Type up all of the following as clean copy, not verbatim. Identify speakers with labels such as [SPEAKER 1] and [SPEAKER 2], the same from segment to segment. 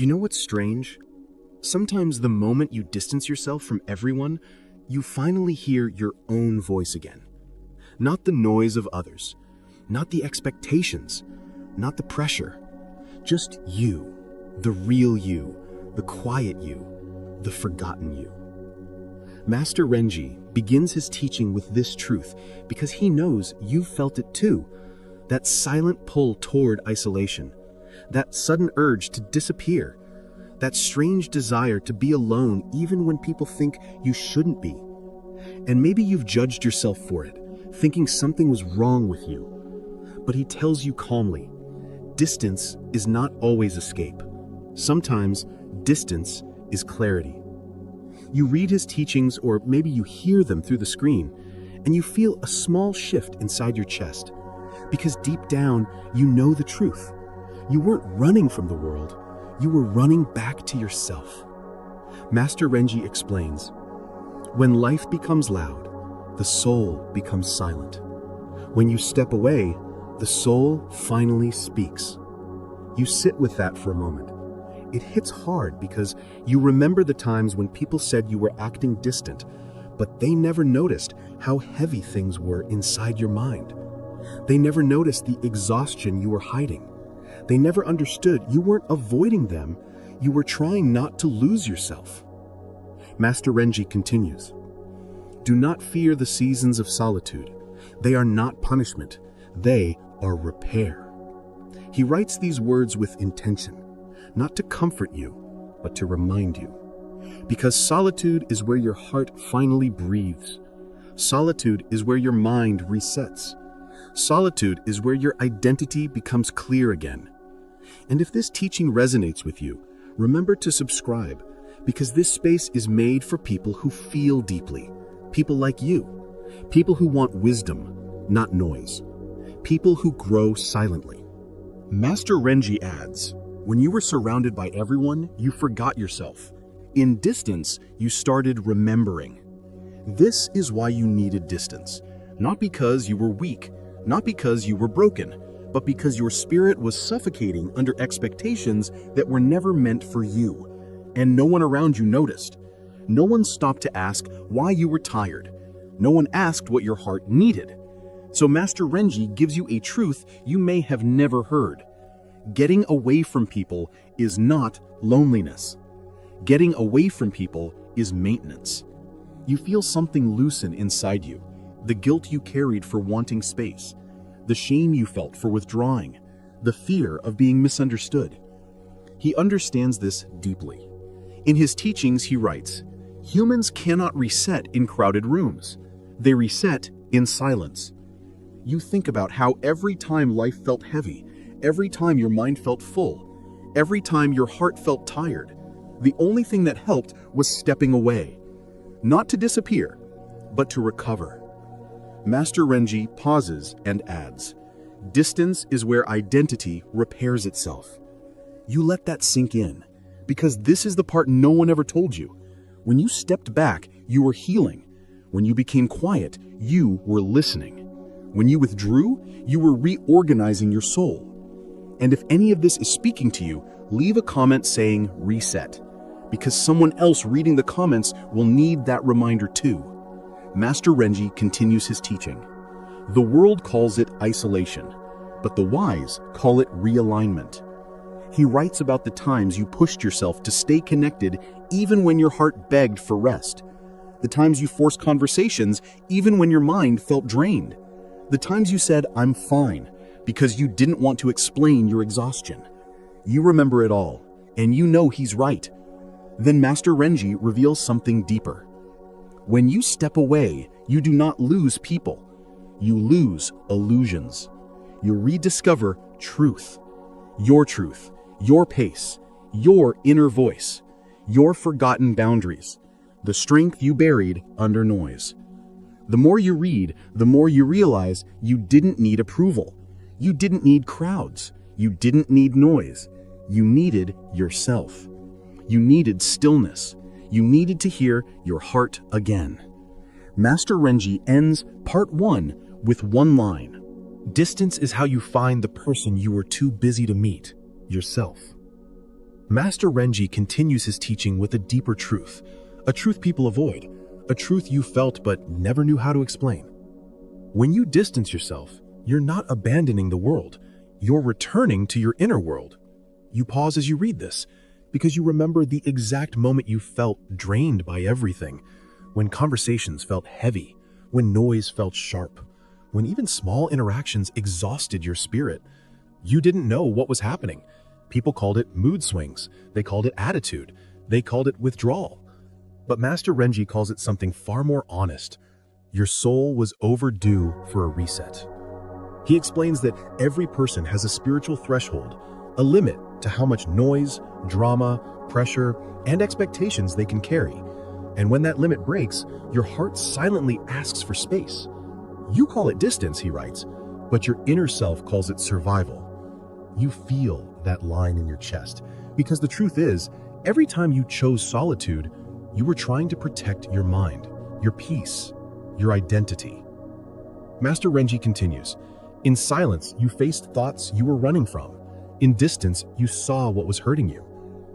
[SPEAKER 1] You know what's strange? Sometimes the moment you distance yourself from everyone, you finally hear your own voice again. Not the noise of others, not the expectations, not the pressure. Just you, the real you, the quiet you, the forgotten you. Master Renji begins his teaching with this truth because he knows you've felt it too. That silent pull toward isolation, that sudden urge to disappear, that strange desire to be alone even when people think you shouldn't be. And maybe you've judged yourself for it, thinking something was wrong with you. But he tells you calmly, distance is not always escape. Sometimes distance is clarity. You read his teachings, or maybe you hear them through the screen, and you feel a small shift inside your chest. Because deep down, you know the truth. You weren't running from the world, you were running back to yourself. Master Renji explains, when life becomes loud, the soul becomes silent. When you step away, the soul finally speaks. You sit with that for a moment. It hits hard because you remember the times when people said you were acting distant, but they never noticed how heavy things were inside your mind. They never noticed the exhaustion you were hiding. They never understood you weren't avoiding them, you were trying not to lose yourself. Master Renji continues, do not fear the seasons of solitude. They are not punishment, they are repair. He writes these words with intention, not to comfort you, but to remind you. Because solitude is where your heart finally breathes. Solitude is where your mind resets. Solitude is where your identity becomes clear again. And if this teaching resonates with you, remember to subscribe, because this space is made for people who feel deeply, people like you, people who want wisdom, not noise, people who grow silently. Master Renji adds, when you were surrounded by everyone, you forgot yourself. In distance, you started remembering. This is why you needed distance. Not because you were weak, not because you were broken, but because your spirit was suffocating under expectations that were never meant for you. And no one around you noticed. No one stopped to ask why you were tired. No one asked what your heart needed. So Master Renji gives you a truth you may have never heard. Getting away from people is not loneliness. Getting away from people is maintenance. You feel something loosen inside you, the guilt you carried for wanting space, the shame you felt for withdrawing, the fear of being misunderstood. He understands this deeply. In his teachings, he writes, humans cannot reset in crowded rooms. They reset in silence. You think about how every time life felt heavy, every time your mind felt full, every time your heart felt tired, the only thing that helped was stepping away. Not to disappear, but to recover. Master Renji pauses and adds, distance is where identity repairs itself. You let that sink in, because this is the part no one ever told you. When you stepped back, you were healing. When you became quiet, you were listening. When you withdrew, you were reorganizing your soul. And if any of this is speaking to you, leave a comment saying reset, because someone else reading the comments will need that reminder too. Master Renji continues his teaching. The world calls it isolation, but the wise call it realignment. He writes about the times you pushed yourself to stay connected even when your heart begged for rest. The times you forced conversations even when your mind felt drained. The times you said, I'm fine, because you didn't want to explain your exhaustion. You remember it all, and you know he's right. Then Master Renji reveals something deeper. When you step away, you do not lose people. You lose illusions. You rediscover truth. Your pace, your inner voice, your forgotten boundaries, the strength you buried under noise. The more you read, the more you realize you didn't need approval. You didn't need crowds. You didn't need noise. You needed yourself. You needed stillness. You needed to hear your heart again. Master Renji ends part 1 with one line. Distance is how you find the person you were too busy to meet, yourself. Master Renji continues his teaching with a deeper truth, a truth people avoid, a truth you felt but never knew how to explain. When you distance yourself, you're not abandoning the world, you're returning to your inner world. You pause as you read this, because you remember the exact moment you felt drained by everything, when conversations felt heavy, when noise felt sharp, when even small interactions exhausted your spirit. You didn't know what was happening. People called it mood swings, they called it attitude, they called it withdrawal. But Master Renji calls it something far more honest. Your soul was overdue for a reset. He explains that every person has a spiritual threshold, a limit to how much noise, drama, pressure, and expectations they can carry. And when that limit breaks, your heart silently asks for space. You call it distance, he writes, but your inner self calls it survival. You feel that line in your chest, because the truth is, every time you chose solitude, you were trying to protect your mind, your peace, your identity. Master Renji continues, in silence, you faced thoughts you were running from. In distance, you saw what was hurting you.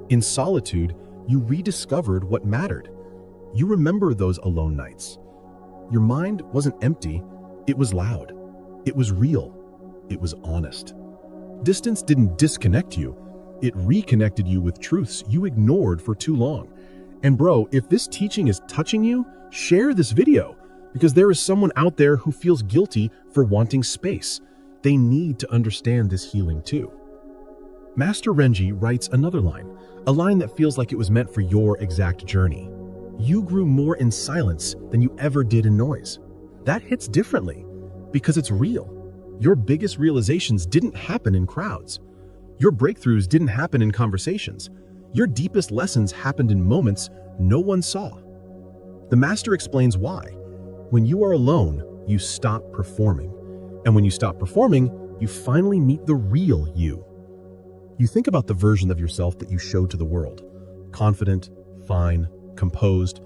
[SPEAKER 1] In solitude, you rediscovered what mattered. You remember those alone nights. Your mind wasn't empty, it was loud. It was real. It was honest. Distance didn't disconnect you, it reconnected you with truths you ignored for too long. And bro, if this teaching is touching you, share this video, because there is someone out there who feels guilty for wanting space. They need to understand this healing too. Master Renji writes another line, a line that feels like it was meant for your exact journey. You grew more in silence than you ever did in noise. That hits differently, because it's real. Your biggest realizations didn't happen in crowds. Your breakthroughs didn't happen in conversations. Your deepest lessons happened in moments no one saw. The Master explains why. When you are alone, you stop performing. And when you stop performing, you finally meet the real you. You think about the version of yourself that you showed to the world. Confident, fine, composed,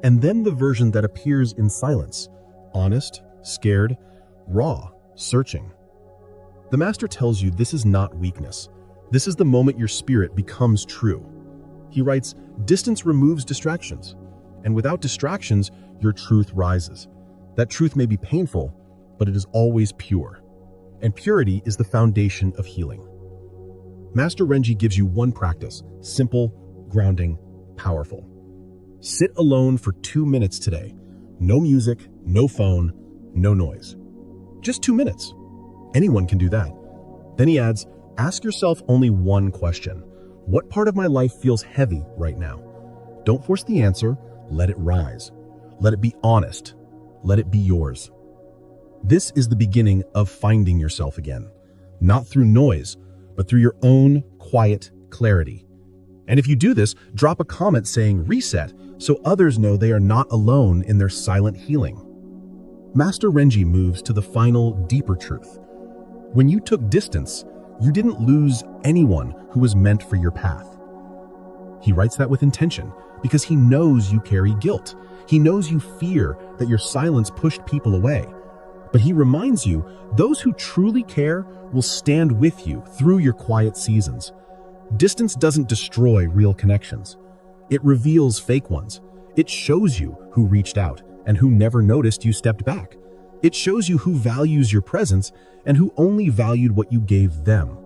[SPEAKER 1] and then the version that appears in silence. Honest, scared, raw, searching. The Master tells you this is not weakness. This is the moment your spirit becomes true. He writes, distance removes distractions, and without distractions, your truth rises. That truth may be painful, but it is always pure. And purity is the foundation of healing. Master Renji gives you one practice, simple, grounding, powerful. Sit alone for 2 minutes today. No music, no phone, no noise. Just 2 minutes. Anyone can do that. Then he adds, ask yourself only one question. What part of my life feels heavy right now? Don't force the answer, let it rise. Let it be honest. Let it be yours. This is the beginning of finding yourself again. Not through noise, but through your own quiet clarity. And if you do this, drop a comment saying reset so others know they are not alone in their silent healing. Master Renji moves to the final, deeper truth. When you took distance, you didn't lose anyone who was meant for your path. He writes that with intention because he knows you carry guilt. He knows you fear that your silence pushed people away. But he reminds you, those who truly care will stand with you through your quiet seasons. Distance doesn't destroy real connections. It reveals fake ones. It shows you who reached out and who never noticed you stepped back. It shows you who values your presence and who only valued what you gave them.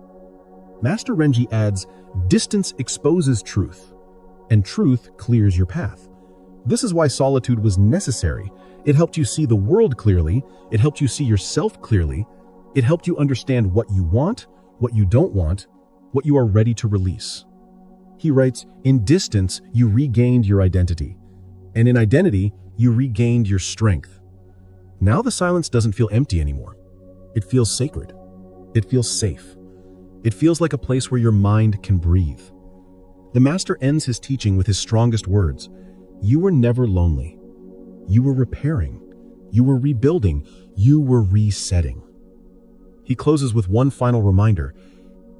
[SPEAKER 1] Master Renji adds, distance exposes truth, and truth clears your path. This is why solitude was necessary. It helped you see the world clearly. It helped you see yourself clearly. It helped you understand what you want, what you don't want, what you are ready to release. He writes, in distance, you regained your identity. And in identity, you regained your strength. Now the silence doesn't feel empty anymore. It feels sacred. It feels safe. It feels like a place where your mind can breathe. The Master ends his teaching with his strongest words. You were never lonely. You were repairing. You were rebuilding. You were resetting. He closes with one final reminder.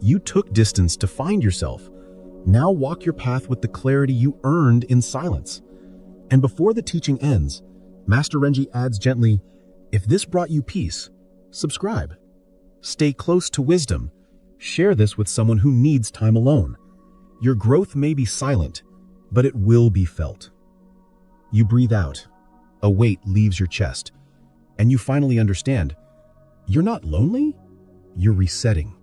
[SPEAKER 1] You took distance to find yourself. Now walk your path with the clarity you earned in silence. And before the teaching ends, Master Renji adds gently, if this brought you peace, subscribe. Stay close to wisdom. Share this with someone who needs time alone. Your growth may be silent, but it will be felt. You breathe out. A weight leaves your chest, and you finally understand. You're not lonely, you're resetting.